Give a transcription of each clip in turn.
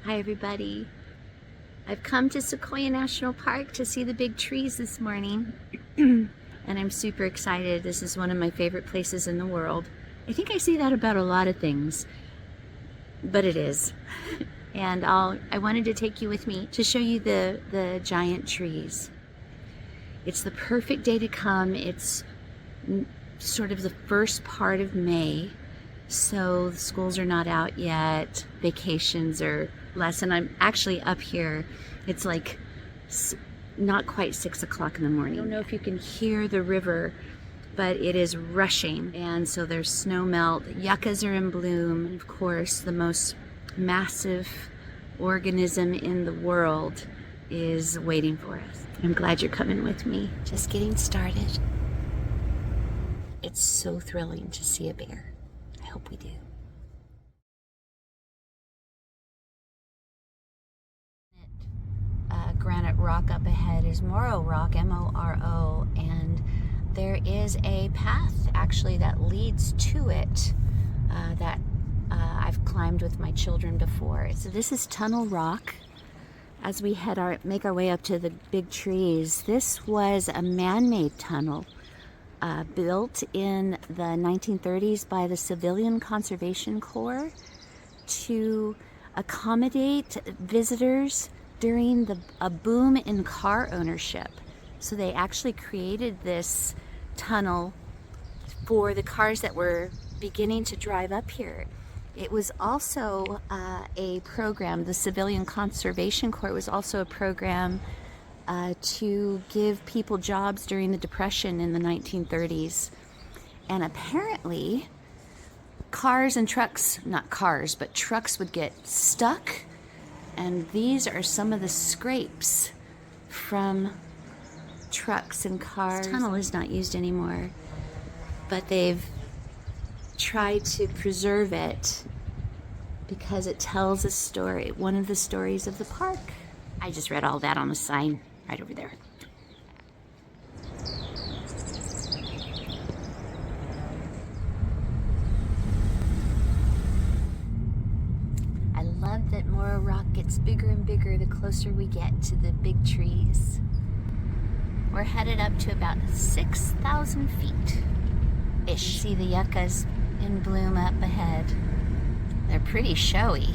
Hi everybody. I've come to Sequoia National Park to see the big trees this morning and I'm super excited. This is one of my favorite places in the world. I think I say that about a lot of things, but it is. And I wanted to take you with me to show you the giant trees. It's the perfect day to come. It's sort of the first part of May, so the schools are not out yet, vacations are less, and I'm actually up here. It's like not quite 6 o'clock in the morning. I don't know if you can hear the river, but it is rushing, and so there's snow melt. Yuccas are in bloom, and of course the most massive organism in the world is waiting for us. I'm glad you're coming with me. Just getting started. It's so thrilling to see a bear. I hope we do. Granite rock up ahead is Moro Rock, M-O-R-O, and there is a path actually that leads to it that I've climbed with my children before. So this is Tunnel Rock. As we make our way up to the big trees, this was a man-made tunnel built in the 1930s by the Civilian Conservation Corps to accommodate visitors during a boom in car ownership. So they actually created this tunnel for the cars that were beginning to drive up here. It was also a program, the Civilian Conservation Corps was also a program to give people jobs during the Depression in the 1930s. And apparently cars and trucks, not cars, but trucks would get stuck. And these are some of the scrapes from trucks and cars. This tunnel is not used anymore, but they've tried to preserve it because it tells a story, one of the stories of the park. I just read all that on the sign right over there. I love that Moro Rock gets bigger and bigger the closer we get to the big trees. We're headed up to about 6,000 feet-ish. See the yuccas in bloom up ahead. They're pretty showy.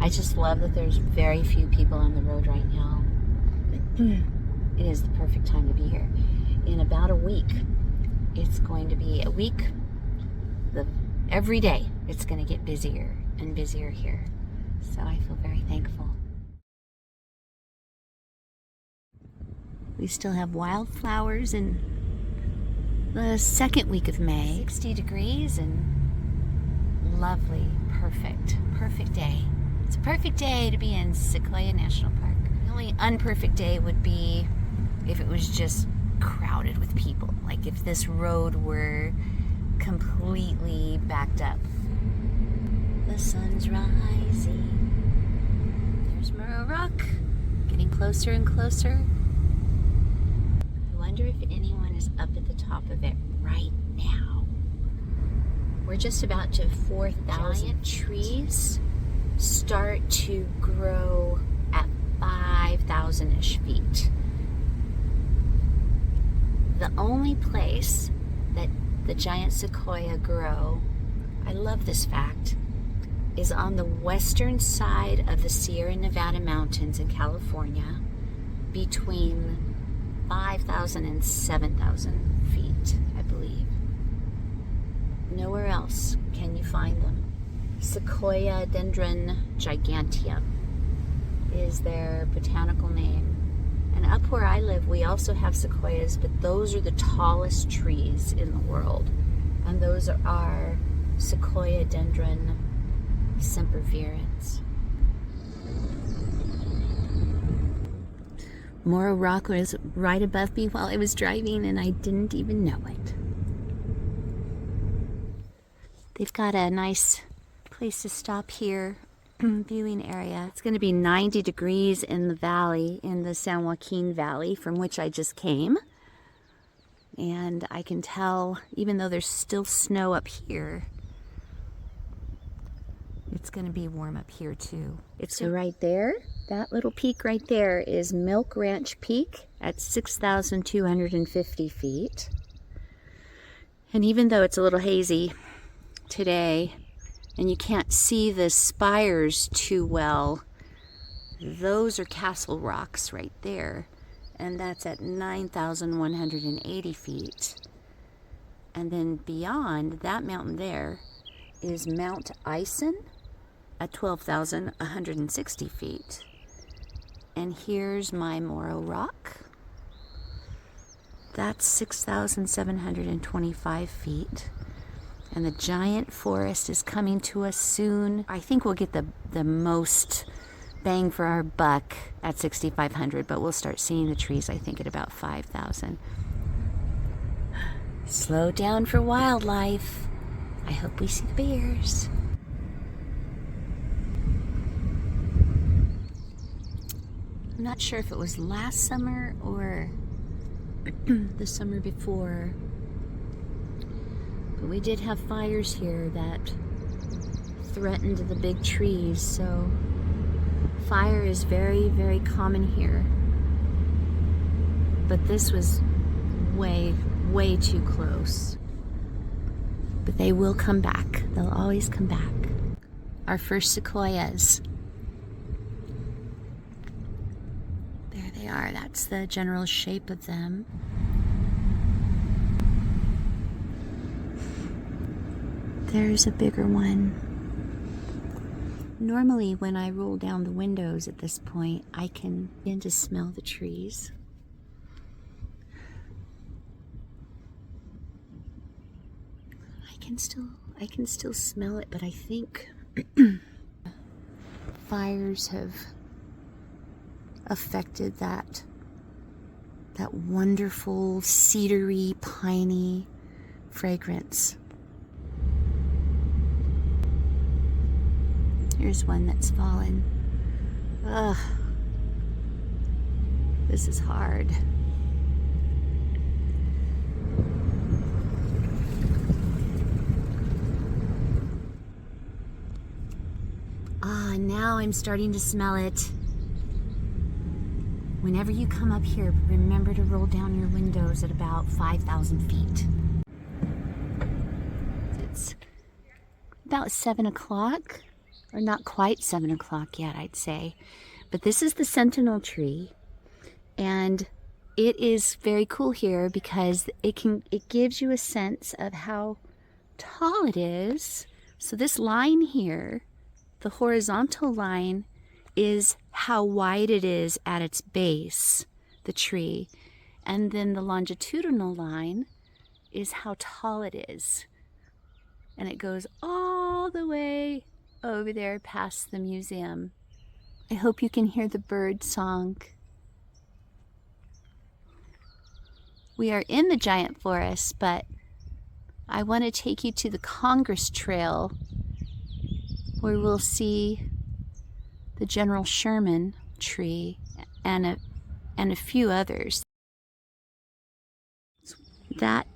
I just love that there's very few people on the road right now. It is the perfect time to be here. In about a week, it's going to be a week. Every day, it's going to get busier and busier here. So I feel very thankful. We still have wildflowers in the second week of May. 60 degrees and lovely, perfect day. It's a perfect day to be in Sequoia National Park. The only unperfect day would be if it was just crowded with people. Like if this road were completely backed up. The sun's rising. There's Moro Rock, getting closer and closer. I wonder if anyone is up at the top of it right now. We're just about to 4,000. Giant trees start to grow at 5,000-ish feet. The only place that the giant sequoia grow, I love this fact, is on the western side of the Sierra Nevada mountains in California, between 5,000 and 7,000 feet, I believe. Nowhere else can you find them. Sequoia dendron giganteum is their botanical name. And up where I live, we also have sequoias, but those are the tallest trees in the world. And those are Sequoia dendron sempervirens. Moro Rock was right above me while I was driving, and I didn't even know it. They've got a nice place to stop here, viewing area. It's going to be 90 degrees in the valley, in the San Joaquin Valley, from which I just came. And I can tell, even though there's still snow up here, it's going to be warm up here too. So right there, that little peak right there is Milk Ranch Peak at 6,250 feet. And even though it's a little hazy today and you can't see the spires too well, those are Castle Rocks right there. And that's at 9,180 feet. And then beyond that mountain there is Mount Ison at 12,160 feet. And here's my Morro Rock. That's 6,725 feet. And the giant forest is coming to us soon. I think we'll get the most bang for our buck at 6,500, but we'll start seeing the trees, I think, at about 5,000. Slow down for wildlife. I hope we see the bears. I'm not sure if it was last summer or the summer before, but we did have fires here that threatened the big trees, so fire is very, very common here. But this was way, way too close. But they will come back. They'll always come back. Our first sequoias. There they are. That's the general shape of them. There's a bigger one. Normally when I roll down the windows at this point, I can begin to smell the trees. I can still smell it, but I think fires have affected that wonderful cedary, piney fragrance. Here's one that's fallen. Ugh. This is hard. Now I'm starting to smell it. Whenever you come up here, remember to roll down your windows at about 5,000 feet. It's about 7 o'clock, or not quite 7 o'clock yet, I'd say. But this is the sentinel tree, and it is very cool here because it gives you a sense of how tall it is. So this line here, the horizontal line, is how wide it is at its base, the tree. And then the longitudinal line is how tall it is. And it goes all the way over there past the museum. I hope you can hear the bird song. We are in the giant forest, but I want to take you to the Congress Trail, where we'll see the General Sherman tree and a few others. That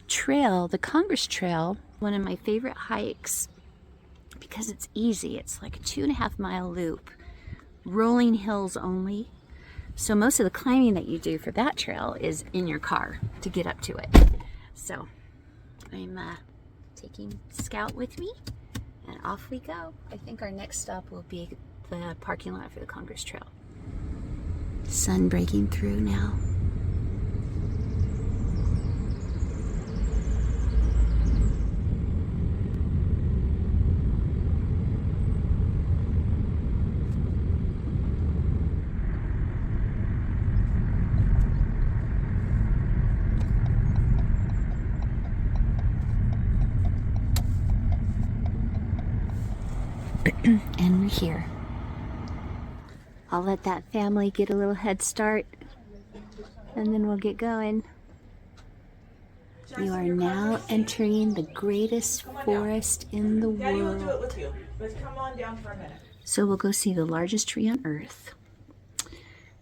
trail, the Congress Trail, one of my favorite hikes because it's easy. It's like a 2.5 mile loop, rolling hills only. So most of the climbing that you do for that trail is in your car to get up to it. So I'm taking Scout with me, and off we go. I think our next stop will be the parking lot for the Congress Trail. Sun breaking through now. And we're here. I'll let that family get a little head start, and then we'll get going. You are now entering the greatest forest in the world. So we'll go see the largest tree on Earth,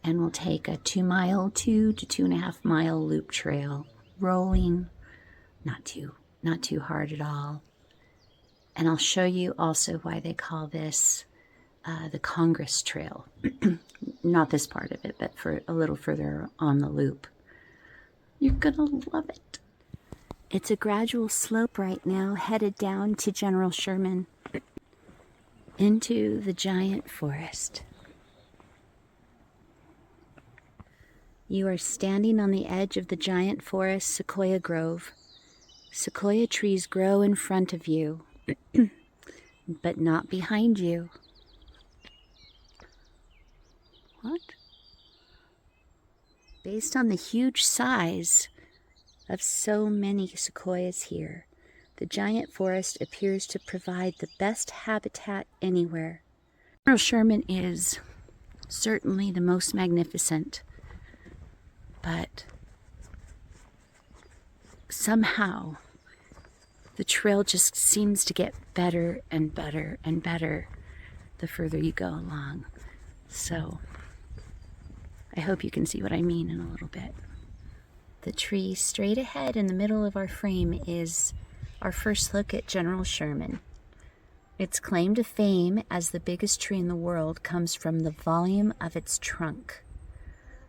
and we'll take a 2 mile, 2 to 2.5 mile loop trail, rolling, not too hard at all. And I'll show you also why they call this the Congress Trail. Not this part of it, but for a little further on the loop. You're gonna love it. It's a gradual slope right now, headed down to General Sherman, into the giant forest. You are standing on the edge of the giant forest sequoia grove. Sequoia trees grow in front of you, but not behind you. What? Based on the huge size of so many sequoias here, the giant forest appears to provide the best habitat anywhere. General Sherman is certainly the most magnificent, but somehow the trail just seems to get better and better and better the further you go along. So I hope you can see what I mean in a little bit. The tree straight ahead in the middle of our frame is our first look at General Sherman. Its claim to fame as the biggest tree in the world comes from the volume of its trunk.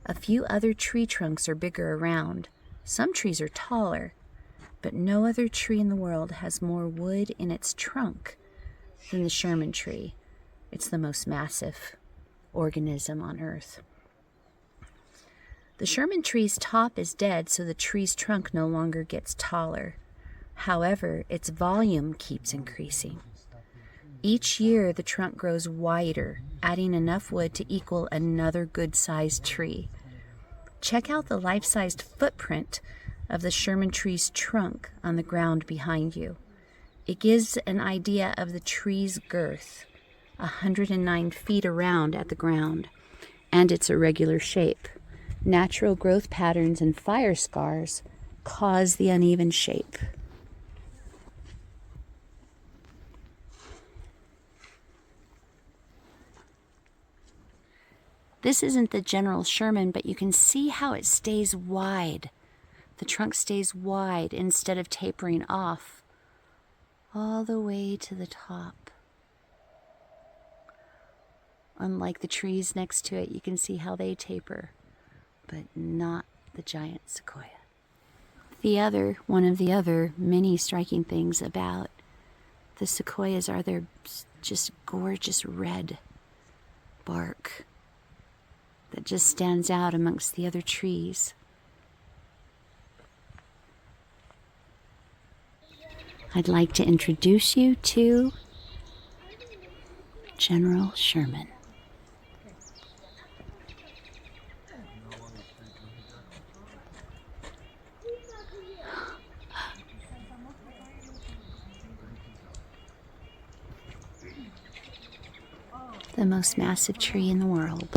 A few other tree trunks are bigger around. Some trees are taller, but no other tree in the world has more wood in its trunk than the Sherman tree. It's the most massive organism on Earth. The Sherman tree's top is dead, so the tree's trunk no longer gets taller. However, its volume keeps increasing. Each year, the trunk grows wider, adding enough wood to equal another good-sized tree. Check out the life-sized footprint of the Sherman tree's trunk on the ground behind you. It gives an idea of the tree's girth, 109 feet around at the ground, and its irregular shape. Natural growth patterns and fire scars cause the uneven shape. This isn't the General Sherman, but you can see how it stays wide. The trunk stays wide instead of tapering off all the way to the top. Unlike the trees next to it, you can see how they taper, but not the giant sequoia. One of the other many striking things about the sequoias are their just gorgeous red bark that just stands out amongst the other trees. I'd like to introduce you to General Sherman. The most massive tree in the world.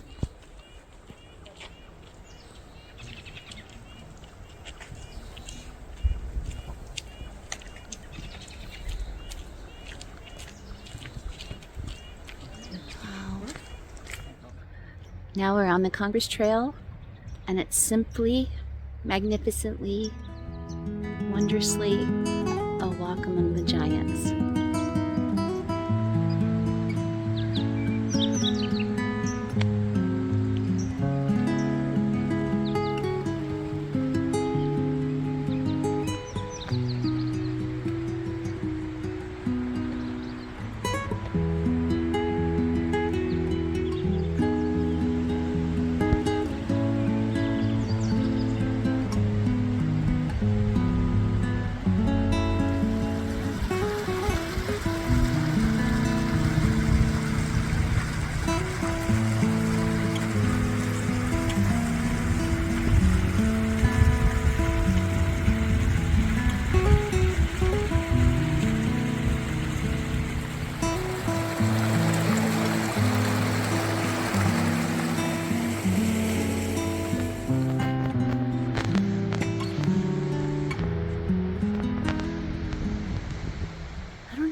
Now we're on the Congress Trail, and it's simply, magnificently, wondrously a walk among the giants.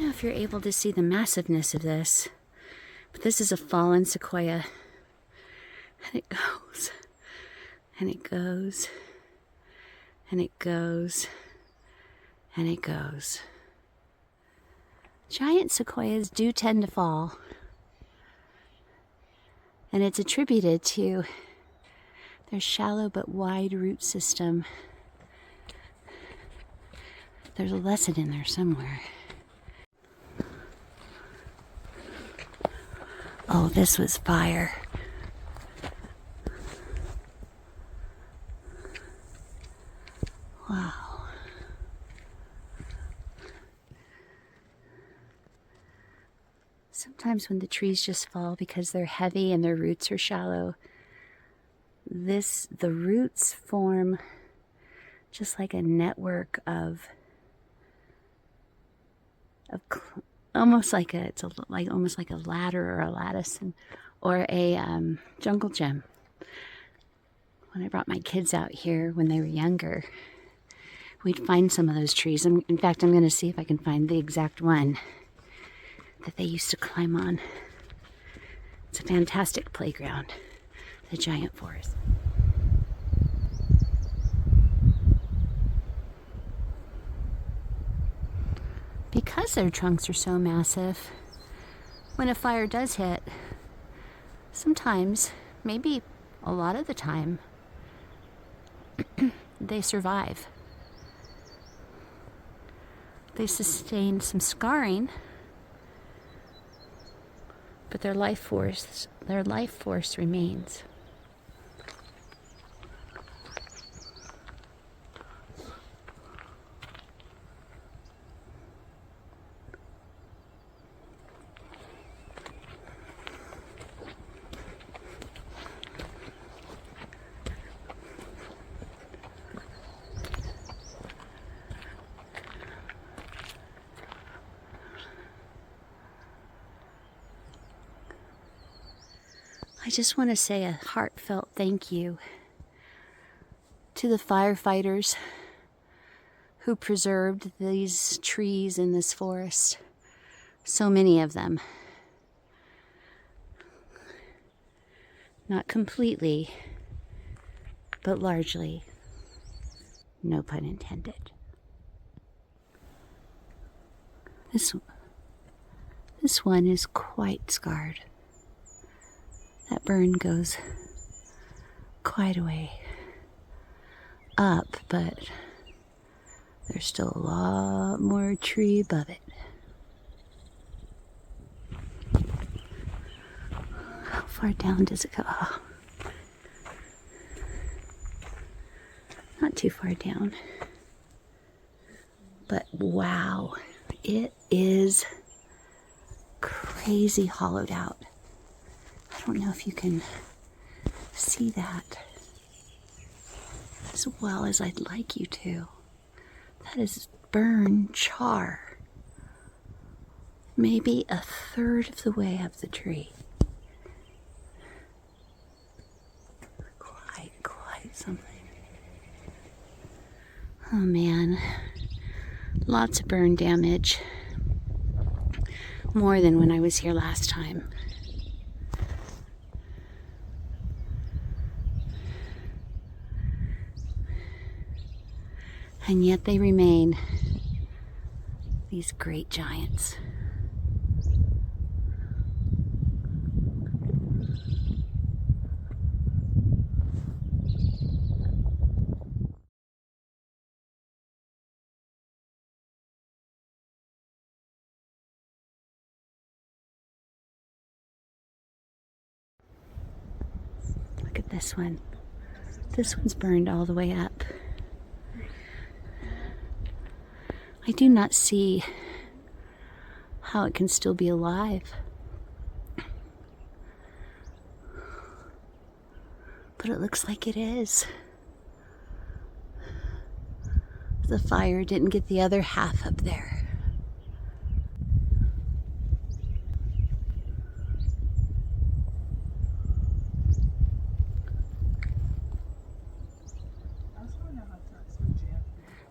If you're able to see the massiveness of this, but this is a fallen sequoia, and it goes and it goes and it goes and it goes. Giant sequoias do tend to fall, and it's attributed to their shallow but wide root system. There's a lesson in there somewhere. Oh, this was fire. Wow. Sometimes when the trees just fall because they're heavy and their roots are shallow, the roots form just like a network of almost like almost like a ladder or a lattice, or a jungle gym. When I brought my kids out here when they were younger, we'd find some of those trees. In fact, I'm going to see if I can find the exact one that they used to climb on. It's a fantastic playground, the giant forest. Because their trunks are so massive, when a fire does hit, sometimes, maybe a lot of the time, they survive. They sustain some scarring, but their life force remains. I just want to say a heartfelt thank you to the firefighters who preserved these trees in this forest. So many of them. Not completely, but largely. No pun intended. This one is quite scarred. That burn goes quite a way up, but there's still a lot more tree above it. How far down does it go? Oh. Not too far down. But wow, it is crazy hollowed out. I don't know if you can see that as well as I'd like you to. That is burn char. Maybe a third of the way up the tree. Quite something. Oh man, lots of burn damage. More than when I was here last time. And yet they remain these great giants. Look at this one. This one's burned all the way up. I do not see how it can still be alive. But it looks like it is. The fire didn't get the other half up there.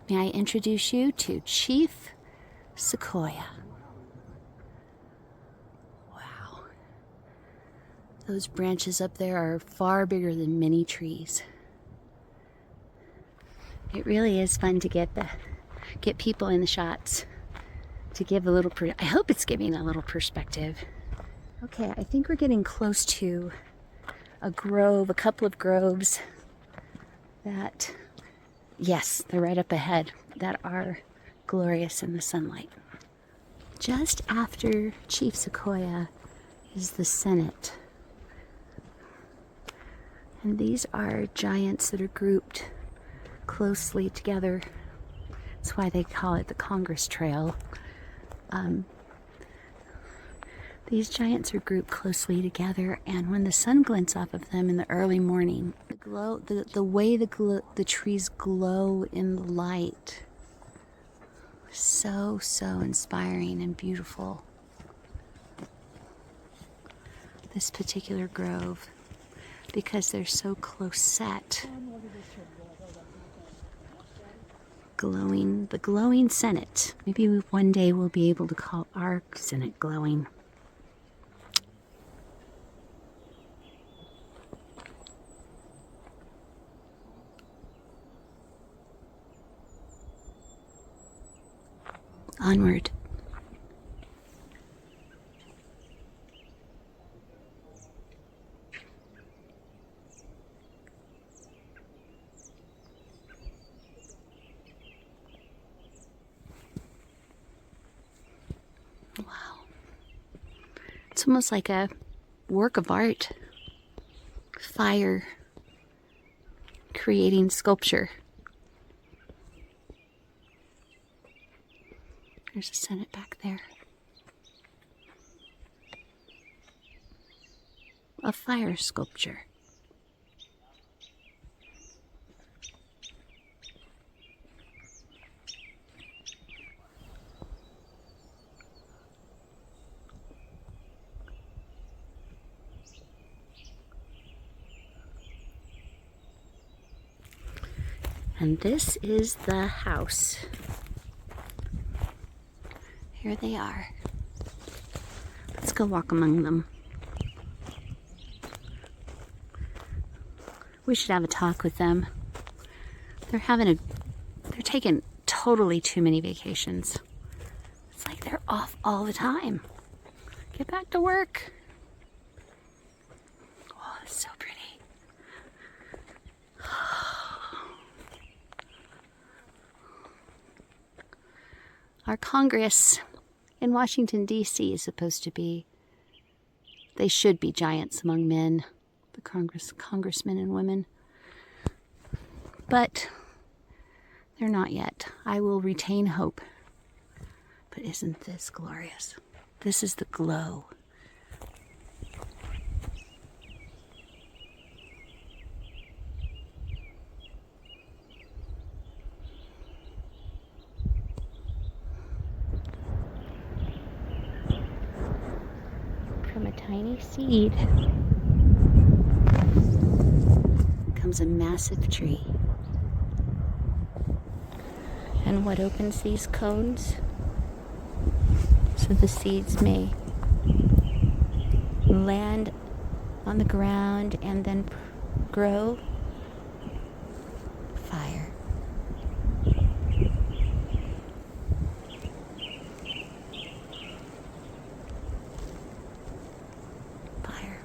May I introduce you to Chief Sequoia. Wow. Those branches up there are far bigger than many trees. It really is fun to get people in the shots to give a little, I hope it's giving a little perspective. Okay, I think we're getting close to a grove, a couple of groves that, yes, they're right up ahead, that are glorious in the sunlight. Just after Chief Sequoia is the Senate. And these are giants that are grouped closely together. That's why they call it the Congress Trail. These giants are grouped closely together, and when the sun glints off of them in the early morning, the way the trees glow in the light, so inspiring and beautiful. This particular grove, because they're so close set, the glowing Senate. Maybe one day we'll be able to call our Senate glowing. Onward. Wow. It's almost like a work of art. Fire creating sculpture. There's a Senate back there. A fire sculpture. And this is the house. Here they are. Let's go walk among them. We should have a talk with them. They're taking totally too many vacations. It's like they're off all the time. Get back to work. Oh, it's so pretty. Our Congress in Washington, D.C. is supposed to be, they should be giants among men, the congressmen and women. But they're not yet. I will retain hope. But isn't this glorious? This is the glow. From a tiny seed comes a massive tree. And what opens these cones? So the seeds may land on the ground and then grow. Fire. Fire.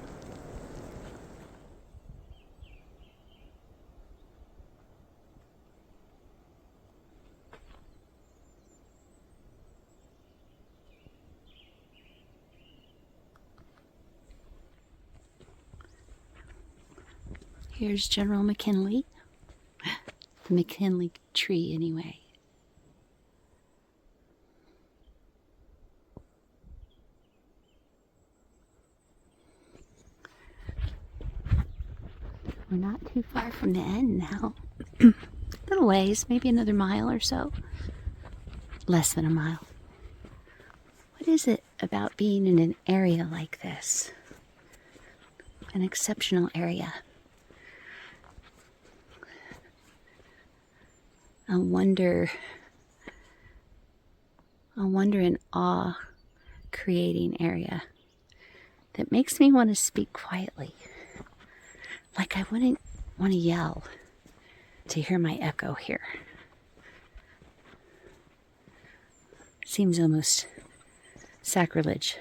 Here's General McKinley. The McKinley tree, anyway. We're not too far from the end now. Little ways, maybe another mile or so. Less than a mile. What is it about being in an area like this? An exceptional area. A wonder and awe creating area that makes me want to speak quietly. Like I wouldn't want to yell to hear my echo here. Seems almost sacrilege.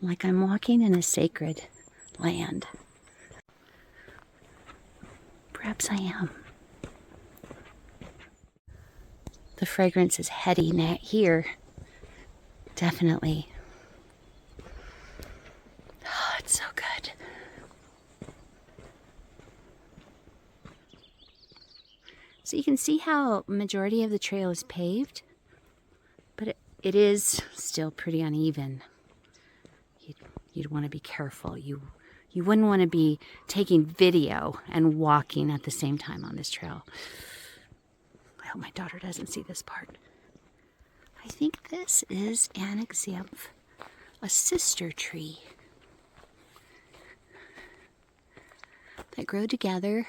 Like I'm walking in a sacred land. Perhaps I am. The fragrance is heady here. Definitely. Oh, it's so good. So you can see how majority of the trail is paved, but it is still pretty uneven. You'd want to be careful. You wouldn't want to be taking video and walking at the same time on this trail. I hope my daughter doesn't see this part. I think this is an example, a sister tree that grow together,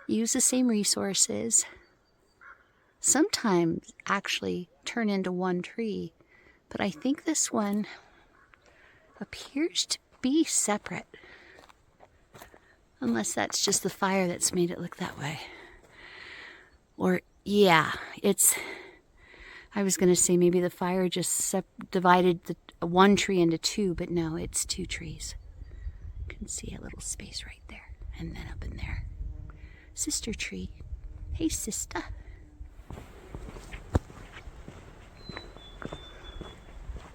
use the same resources, sometimes actually turn into one tree, but I think this one appears to be separate, unless that's just the fire that's made it look that way. Or, yeah, I was going to say maybe the fire just divided the one tree into two, but no, it's two trees. You can see a little space right there, and then up in there. Sister tree. Hey, sister.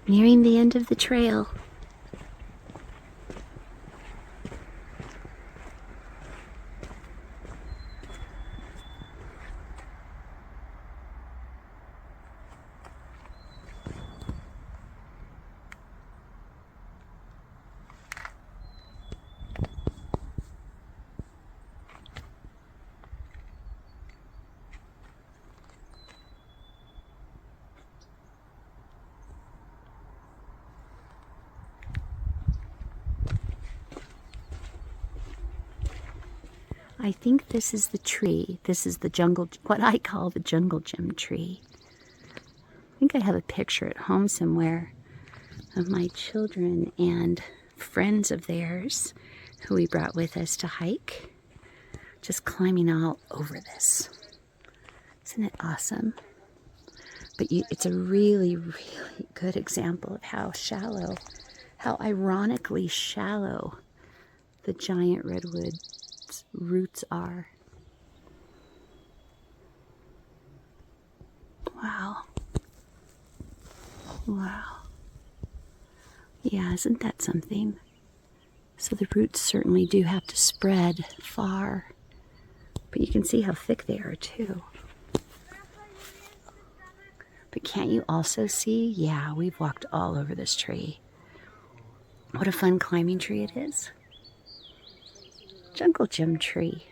Nearing the end of the trail. I think this is the tree. This is the jungle, what I call the jungle gym tree. I think I have a picture at home somewhere of my children and friends of theirs who we brought with us to hike, just climbing all over this. Isn't it awesome? But it's a really, really good example of how shallow, how ironically shallow the giant redwood roots are. Wow. Wow. Yeah, isn't that something? So the roots certainly do have to spread far, but you can see how thick they are too. But can't you also see? Yeah, we've walked all over this tree. What a fun climbing tree it is. Jungle gym tree.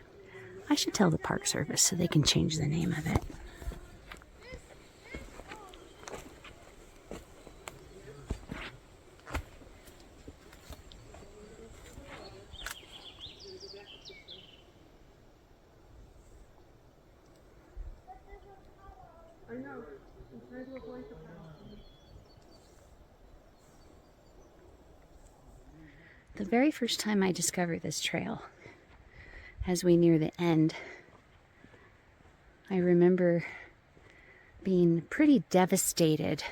I should tell the Park Service so they can change the name of it. The very first time I discovered this trail, as we near the end, I remember being pretty devastated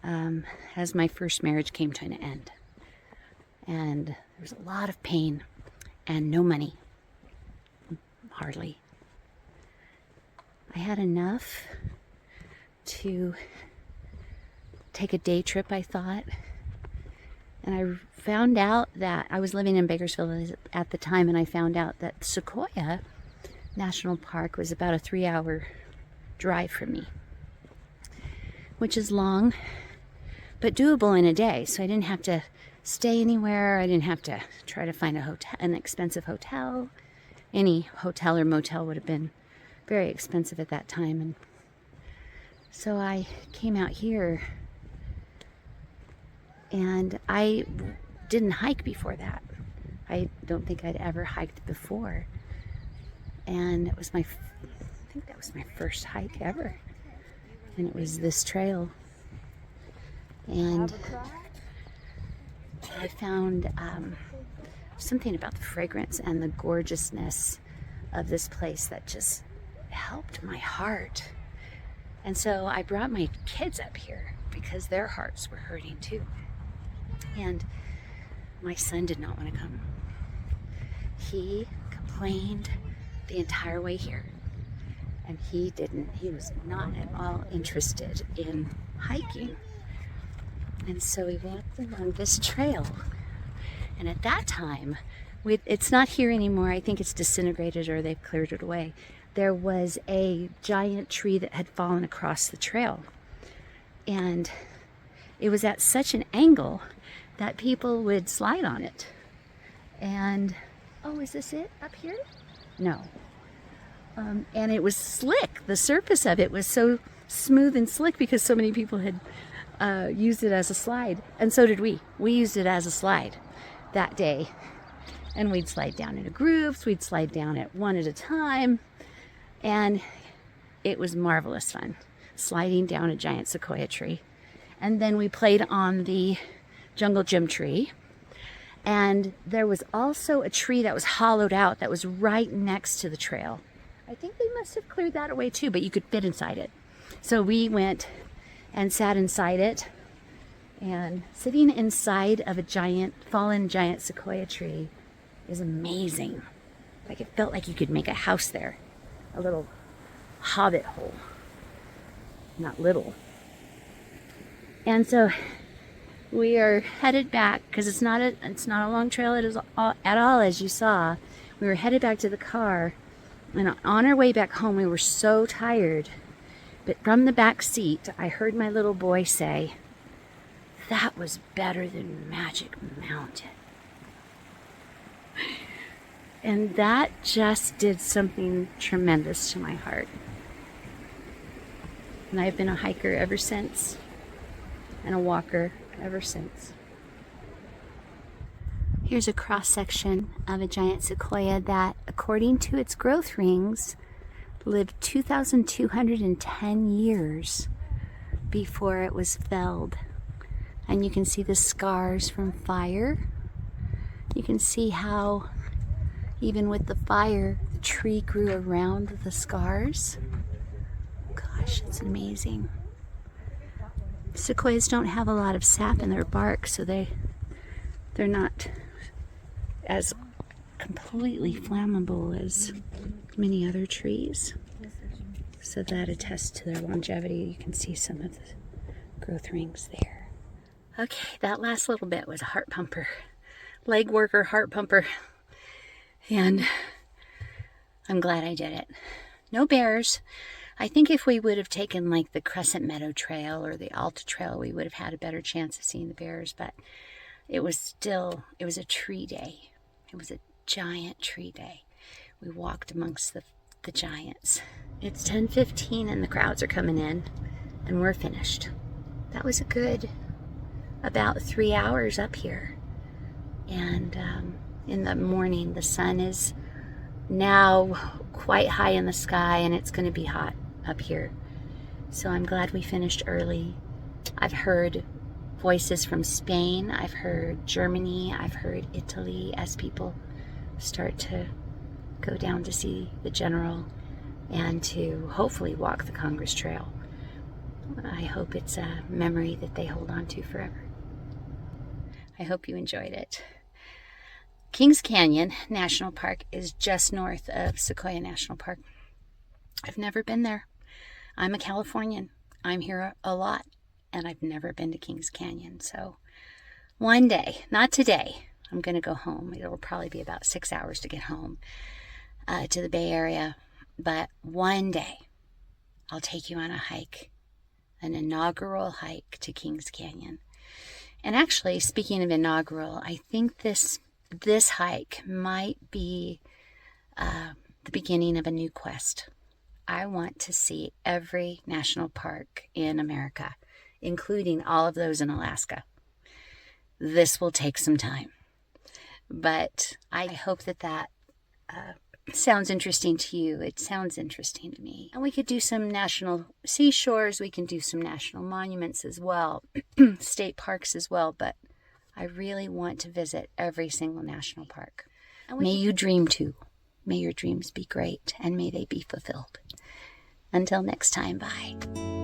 as my first marriage came to an end. And there was a lot of pain and no money, hardly. I had enough to take a day trip, I thought. And I found out that I was living in Bakersfield at the time, and I found out that Sequoia National Park was about a 3-hour drive from me, which is long, but doable in a day. So I didn't have to stay anywhere. I didn't have to try to find a hotel, an expensive hotel. Any hotel or motel would have been very expensive at that time. And so I came out here, and I didn't hike before that. I don't think I'd ever hiked before. And it was I think that was my first hike ever. And it was this trail. And I found something about the fragrance and the gorgeousness of this place that just helped my heart. And so I brought my kids up here because their hearts were hurting too. And my son did not want to come. He complained the entire way here. And he was not at all interested in hiking. And so we walked along this trail. And at that time, it's not here anymore. I think it's disintegrated or they've cleared it away. There was a giant tree that had fallen across the trail. And it was at such an angle that people would slide on it. And, oh, is this it up here? No. And it was slick. The surface of it was so smooth and slick because so many people had used it as a slide. And so did we. We used it as a slide that day. And we'd slide down into groups. We'd slide down at one at a time. And it was marvelous fun, sliding down a giant sequoia tree. And then we played on the jungle gym tree. And there was also a tree that was hollowed out that was right next to the trail. I think they must have cleared that away too, but you could fit inside it. So we went and sat inside it. And sitting inside of a fallen giant sequoia tree is amazing. Like, it felt like you could make a house there. A little hobbit hole. Not little. And so we are headed back because it's not a long trail at all, as you saw. We were headed back to the car, and on our way back home we were so tired. But from the back seat, I heard my little boy say, "That was better than Magic Mountain." And that just did something tremendous to my heart. And I've been a hiker ever since, and a walker ever since. Here's a cross-section of a giant sequoia that, according to its growth rings, lived 2,210 years before it was felled. And you can see the scars from fire. You can see how even with the fire, the tree grew around the scars. Gosh, it's amazing. Sequoias don't have a lot of sap in their bark, so they're not as completely flammable as many other trees. So that attests to their longevity. You can see some of the growth rings there. Okay, that last little bit was a heart pumper. Leg worker, heart pumper. And I'm glad I did it. No bears. I think if we would have taken like the Crescent Meadow Trail or the Alta Trail, we would have had a better chance of seeing the bears. But it was a tree day. It was a giant tree day. We walked amongst the giants. It's 10:15 and the crowds are coming in, and we're finished. That was a good about 3 hours up here. And in the morning, the sun is now quite high in the sky, and it's going to be hot up here. So I'm glad we finished early. I've heard voices from Spain, I've heard Germany, I've heard Italy as people start to go down to see the general and to hopefully walk the Congress Trail. I hope it's a memory that they hold on to forever. I hope you enjoyed it. Kings Canyon National Park is just north of Sequoia National Park. I've never been there. I'm a Californian. I'm here a lot, and I've never been to Kings Canyon. So one day, not today, I'm going to go home. It'll probably be about 6 hours to get home to the Bay Area. But one day, I'll take you on a hike, an inaugural hike to Kings Canyon. And actually, speaking of inaugural, I think this hike might be the beginning of a new quest. I want to see every national park in America, including all of those in Alaska. This will take some time, but I hope that sounds interesting to you. It sounds interesting to me. And we could do some national seashores. We can do some national monuments as well, state parks as well, but I really want to visit every single national park. May you dream too. May your dreams be great, and may they be fulfilled. Until next time, bye.